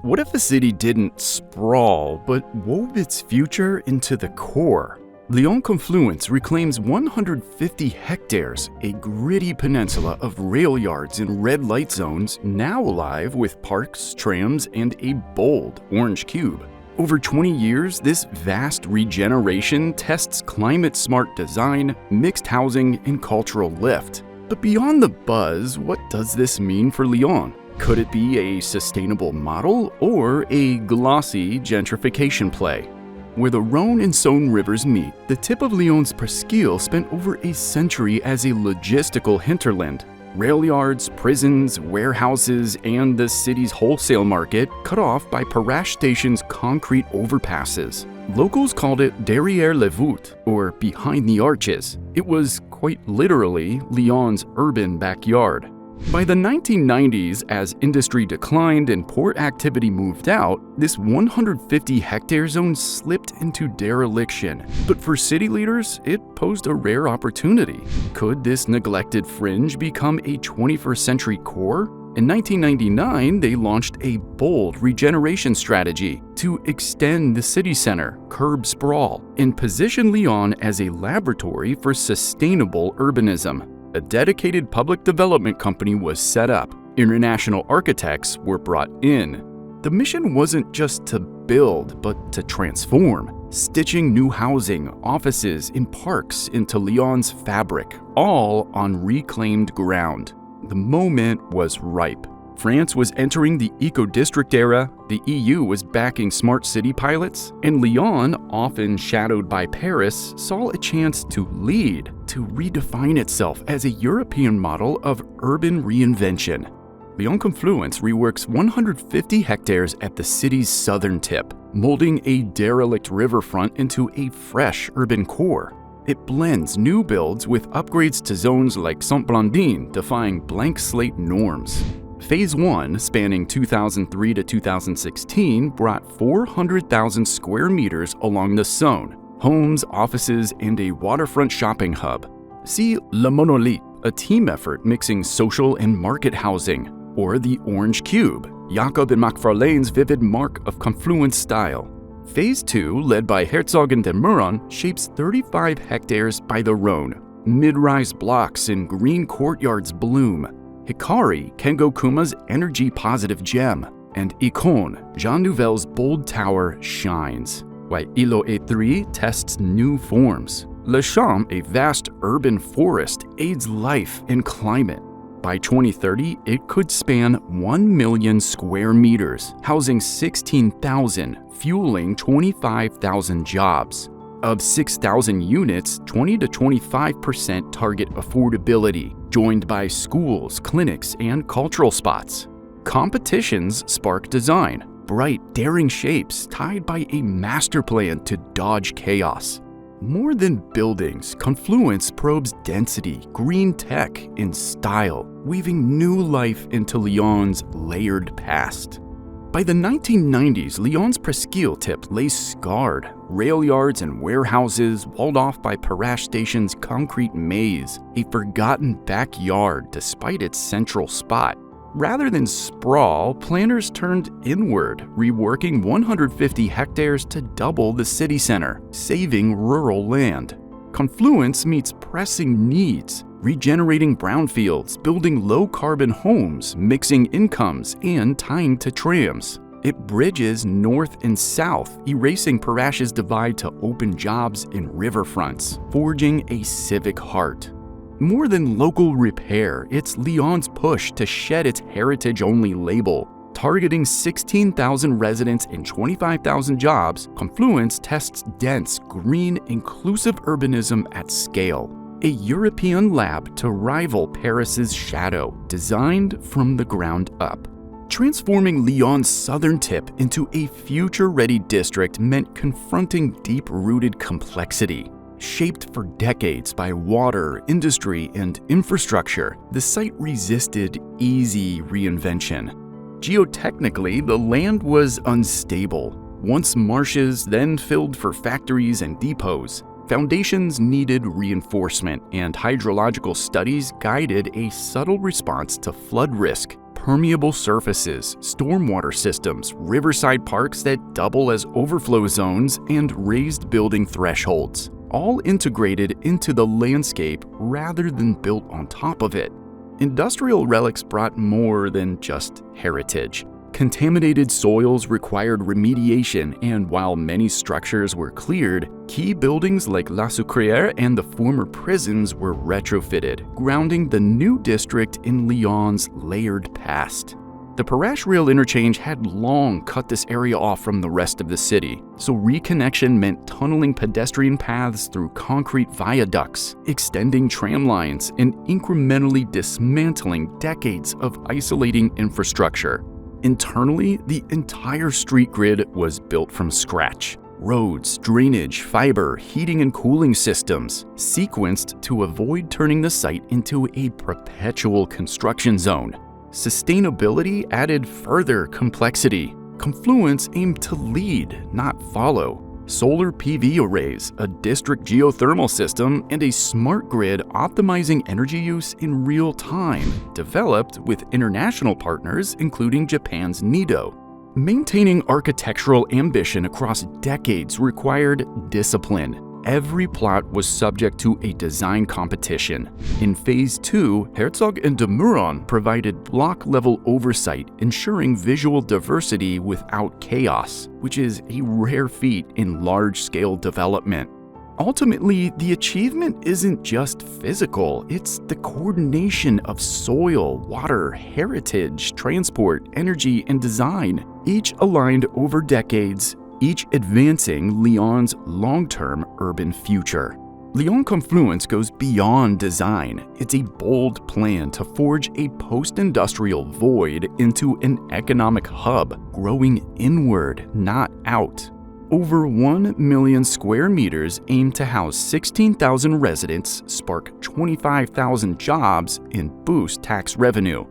What if a city didn't sprawl, but wove its future into the core? Lyon Confluence reclaims 150 hectares, a gritty peninsula of rail yards and red light zones now alive with parks, trams, and a bold orange cube. Over 20 years, this vast regeneration tests climate-smart design, mixed housing, and cultural lift. But beyond the buzz, what does this mean for Lyon? Could it be a sustainable model or a glossy gentrification play? Where the Rhône and Saône rivers meet, the tip of Lyon's presqu'île spent over a century as a logistical hinterland. Rail yards, prisons, warehouses, and the city's wholesale market cut off by Perrache Station's concrete overpasses. Locals called it derrière les voûtes, or behind the arches. It was quite literally Lyon's urban backyard. By the 1990s, as industry declined and port activity moved out, this 150-hectare zone slipped into dereliction. But for city leaders, it posed a rare opportunity. Could this neglected fringe become a 21st century core? In 1999, they launched a bold regeneration strategy to extend the city center, curb sprawl, and position Lyon as a laboratory for sustainable urbanism. A dedicated public development company was set up. International architects were brought in. The mission wasn't just to build, but to transform, stitching new housing, offices, and parks into Lyon's fabric, all on reclaimed ground. The moment was ripe. France was entering the eco-district era, the EU was backing smart city pilots, and Lyon, often shadowed by Paris, saw a chance to lead, to redefine itself as a European model of urban reinvention. Lyon Confluence reworks 150 hectares at the city's southern tip, molding a derelict riverfront into a fresh urban core. It blends new builds with upgrades to zones like Saint-Blandine, defying blank slate norms. Phase 1, spanning 2003 to 2016, brought 400,000 square meters along the Saône, homes, offices, and a waterfront shopping hub. See Le Monolith, a team effort mixing social and market housing, or the Orange Cube, Jacob and Macfarlane's vivid mark of Confluence style. Phase 2, led by Herzog and Meuron, shapes 35 hectares by the Rhône. Mid-rise blocks and green courtyards bloom. Hikari, Kengo Kuma's energy-positive gem, and Icône, Jean Nouvel's bold tower, shines. While Îlot et Three tests new forms. Le Champ, a vast urban forest, aids life and climate. By 2030, it could span 1 million square meters, housing 16,000, fueling 25,000 jobs. Of 6,000 units, 20 to 25% target affordability, joined by schools, clinics, and cultural spots. Competitions spark design, bright, daring shapes tied by a master plan to dodge chaos. More than buildings, Confluence probes density, green tech, and style, weaving new life into Lyon's layered past. By the 1990s, Lyon's presqu'île tip lay scarred, rail yards and warehouses walled off by Perrache Station's concrete maze, a forgotten backyard despite its central spot. Rather than sprawl, planners turned inward, reworking 150 hectares to double the city center, saving rural land. Confluence meets pressing needs, regenerating brownfields, building low-carbon homes, mixing incomes, and tying to trams. It bridges north and south, erasing Perrache's divide to open jobs in riverfronts, forging a civic heart. More than local repair, it's Lyon's push to shed its heritage-only label. Targeting 16,000 residents and 25,000 jobs, Confluence tests dense, green, inclusive urbanism at scale. A European lab to rival Paris's shadow, designed from the ground up. Transforming Lyon's southern tip into a future-ready district meant confronting deep-rooted complexity. Shaped for decades by water, industry, and infrastructure, the site resisted easy reinvention. Geotechnically, the land was unstable. Once marshes, then filled for factories and depots. Foundations needed reinforcement, and hydrological studies guided a subtle response to flood risk, permeable surfaces, stormwater systems, riverside parks that double as overflow zones, and raised building thresholds, all integrated into the landscape rather than built on top of it. Industrial relics brought more than just heritage. Contaminated soils required remediation, and while many structures were cleared, key buildings like La Sucrière and the former prisons were retrofitted, grounding the new district in Lyon's layered past. The Parache rail interchange had long cut this area off from the rest of the city, so reconnection meant tunneling pedestrian paths through concrete viaducts, extending tram lines, and incrementally dismantling decades of isolating infrastructure. Internally, the entire street grid was built from scratch. Roads, drainage, fiber, heating and cooling systems, sequenced to avoid turning the site into a perpetual construction zone. Sustainability added further complexity. Confluence aimed to lead, not follow. Solar PV arrays, a district geothermal system, and a smart grid optimizing energy use in real time, developed with international partners including Japan's NIDO. Maintaining architectural ambition across decades required discipline. Every plot was subject to a design competition. In Phase 2, Herzog and de Meuron provided block-level oversight, ensuring visual diversity without chaos, which is a rare feat in large-scale development. Ultimately, the achievement isn't just physical, it's the coordination of soil, water, heritage, transport, energy, and design, each aligned over decades, each advancing Lyon's long-term urban future. Lyon Confluence goes beyond design. It's a bold plan to forge a post-industrial void into an economic hub, growing inward, not out. Over 1 million square meters aim to house 16,000 residents, spark 25,000 jobs, and boost tax revenue.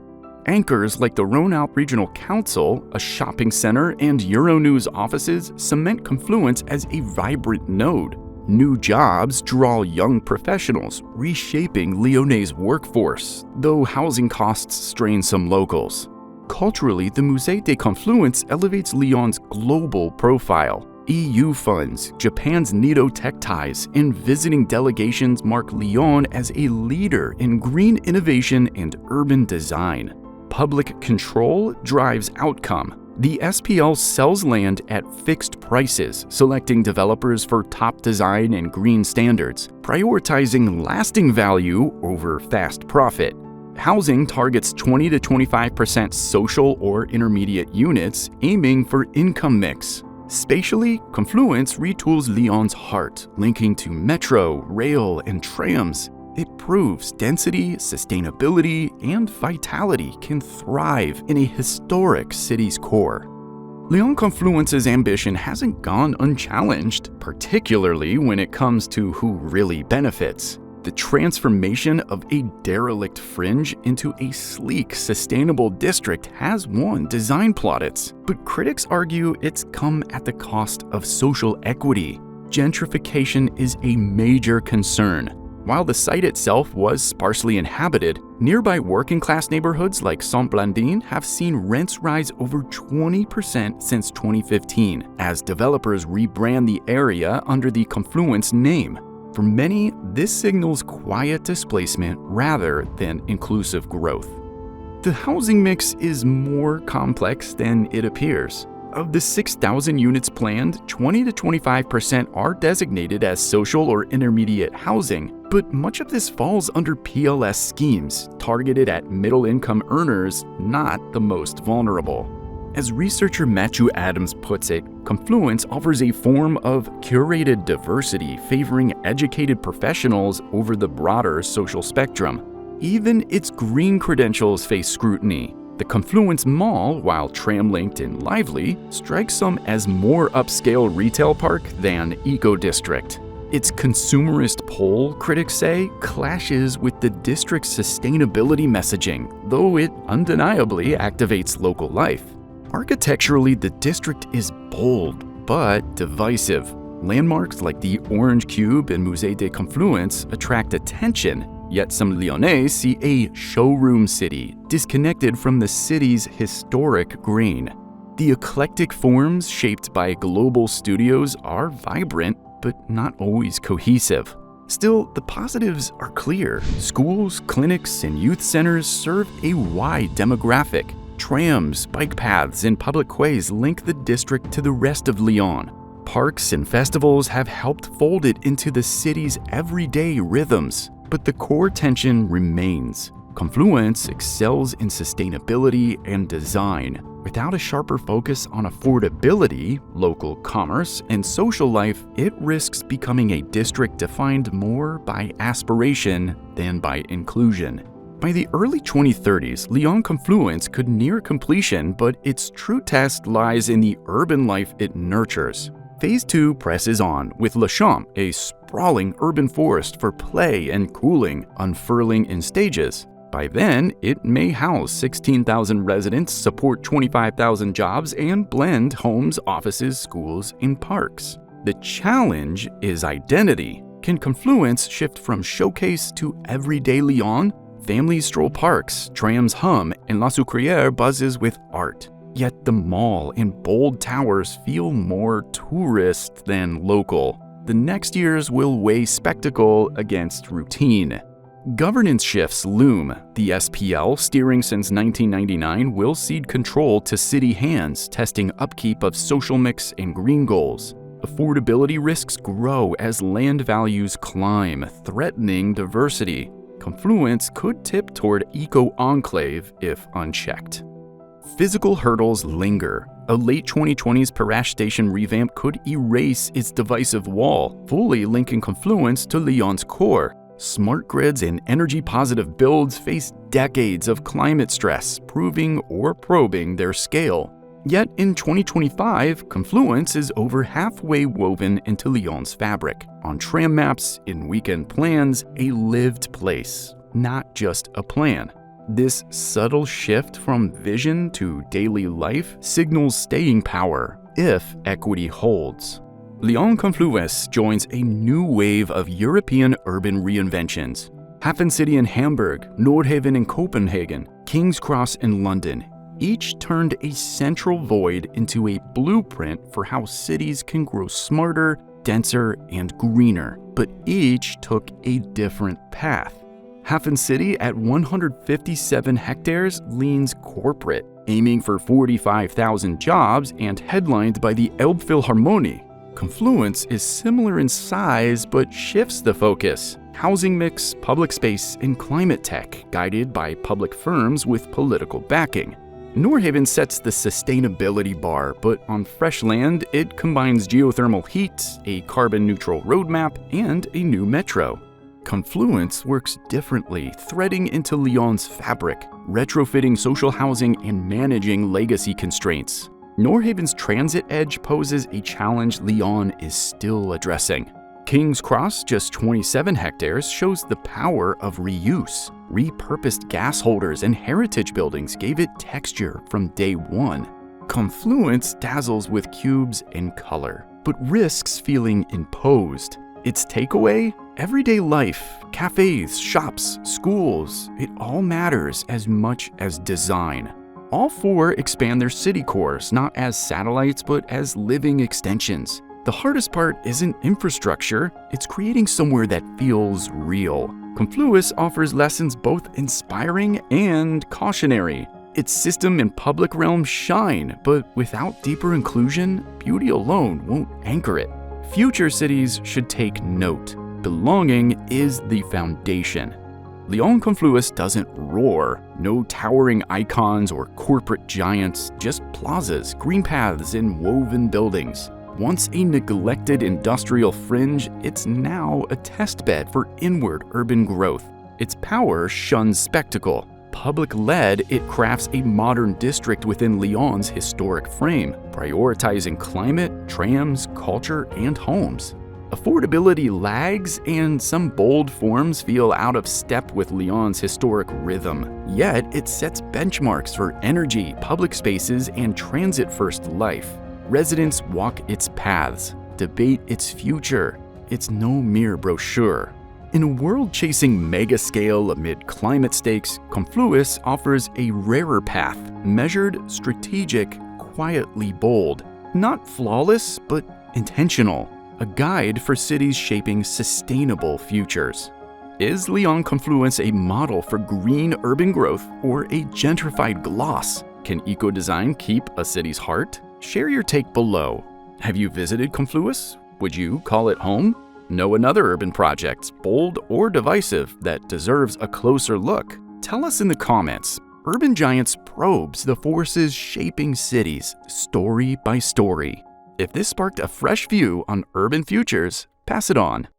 Anchors like the Rhône-Alpes Regional Council, a shopping center, and Euronews offices cement Confluence as a vibrant node. New jobs draw young professionals, reshaping Lyonnais' workforce, though housing costs strain some locals. Culturally, the Musée des Confluence elevates Lyon's global profile. EU funds, Japan's NIDO tech ties, and visiting delegations mark Lyon as a leader in green innovation and urban design. Public control drives outcome. The SPL sells land at fixed prices, selecting developers for top design and green standards, prioritizing lasting value over fast profit. Housing targets 20 to 25% social or intermediate units, aiming for income mix. Spatially, Confluence retools Lyon's heart, linking to metro, rail, and trams. It proves density, sustainability, and vitality can thrive in a historic city's core. Lyon Confluence's ambition hasn't gone unchallenged, particularly when it comes to who really benefits. The transformation of a derelict fringe into a sleek, sustainable district has won design plaudits, but critics argue it's come at the cost of social equity. Gentrification is a major concern. While the site itself was sparsely inhabited, nearby working-class neighborhoods like Saint-Blandine have seen rents rise over 20% since 2015, as developers rebrand the area under the Confluence name. For many, this signals quiet displacement rather than inclusive growth. The housing mix is more complex than it appears. Of the 6,000 units planned, 20 to 25% are designated as social or intermediate housing, but much of this falls under PLS schemes, targeted at middle-income earners, not the most vulnerable. As researcher Matthew Adams puts it, Confluence offers a form of curated diversity favoring educated professionals over the broader social spectrum. Even its green credentials face scrutiny. The Confluence Mall, while tram-linked and lively, strikes some as more upscale retail park than eco-district. Its consumerist pull, critics say, clashes with the district's sustainability messaging, though it undeniably activates local life. Architecturally, the district is bold, but divisive. Landmarks like the Orange Cube and Musée des Confluence attract attention, Yet some Lyonnais see a showroom city, disconnected from the city's historic grain. The eclectic forms shaped by global studios are vibrant, but not always cohesive. Still, the positives are clear. Schools, clinics, and youth centers serve a wide demographic. Trams, bike paths, and public quays link the district to the rest of Lyon. Parks and festivals have helped fold it into the city's everyday rhythms. But the core tension remains. Confluence excels in sustainability and design. Without a sharper focus on affordability, local commerce, and social life, it risks becoming a district defined more by aspiration than by inclusion. By the early 2030s, Lyon Confluence could near completion, but its true test lies in the urban life it nurtures. Phase 2 presses on, with Le Champ, a sprawling urban forest for play and cooling, unfurling in stages. By then, it may house 16,000 residents, support 25,000 jobs, and blend homes, offices, schools, and parks. The challenge is identity. Can Confluence shift from showcase to everyday Lyon? Families stroll parks, trams hum, and La Sucrière buzzes with art. Yet the mall and bold towers feel more tourist than local. The next years will weigh spectacle against routine. Governance shifts loom. The SPL, steering since 1999, will cede control to city hands, testing upkeep of social mix and green goals. Affordability risks grow as land values climb, threatening diversity. Confluence could tip toward eco-enclave if unchecked. Physical hurdles linger. A late 2020s Perrache station revamp could erase its divisive wall, fully linking Confluence to Lyon's core. Smart grids and energy-positive builds face decades of climate stress, proving or probing their scale. Yet in 2025, Confluence is over halfway woven into Lyon's fabric. On tram maps, in weekend plans, a lived place, not just a plan. This subtle shift from vision to daily life signals staying power, if equity holds. Lyon Confluence joins a new wave of European urban reinventions. Hafen City in Hamburg, Nordhaven in Copenhagen, King's Cross in London, each turned a central void into a blueprint for how cities can grow smarter, denser, and greener, but each took a different path. Hafen City at 157 hectares leans corporate, aiming for 45,000 jobs and headlined by the Elbphilharmonie. Confluence is similar in size but shifts the focus. Housing mix, public space, and climate tech, guided by public firms with political backing. Nordhaven sets the sustainability bar, but on fresh land, it combines geothermal heat, a carbon-neutral roadmap, and a new metro. Confluence works differently, threading into Lyon's fabric, retrofitting social housing and managing legacy constraints. Nordhaven's transit edge poses a challenge Lyon is still addressing. King's Cross, just 27 hectares, shows the power of reuse. Repurposed gas holders and heritage buildings gave it texture from day one. Confluence dazzles with cubes and color, but risks feeling imposed. Its takeaway? Everyday life, cafes, shops, schools, it all matters as much as design. All four expand their city cores, not as satellites, but as living extensions. The hardest part isn't infrastructure, it's creating somewhere that feels real. Confluence offers lessons both inspiring and cautionary. Its system and public realm shine, but without deeper inclusion, beauty alone won't anchor it. Future cities should take note. Belonging is the foundation. Lyon Confluence doesn't roar. No towering icons or corporate giants, just plazas, green paths, and woven buildings. Once a neglected industrial fringe, it's now a testbed for inward urban growth. Its power shuns spectacle. Public-led, it crafts a modern district within Lyon's historic frame, prioritizing climate, trams, culture, and homes. Affordability lags, and some bold forms feel out of step with Lyon's historic rhythm. Yet, it sets benchmarks for energy, public spaces, and transit-first life. Residents walk its paths, debate its future. It's no mere brochure. In a world chasing mega-scale amid climate stakes, Confluence offers a rarer path, measured, strategic, quietly bold. Not flawless, but intentional. A guide for cities shaping sustainable futures. Is Lyon Confluence a model for green urban growth or a gentrified gloss? Can eco-design keep a city's heart? Share your take below. Have you visited Confluence? Would you call it home? Know another urban project, bold or divisive, that deserves a closer look? Tell us in the comments. Urban Giants probes the forces shaping cities, story by story. If this sparked a fresh view on urban futures, pass it on.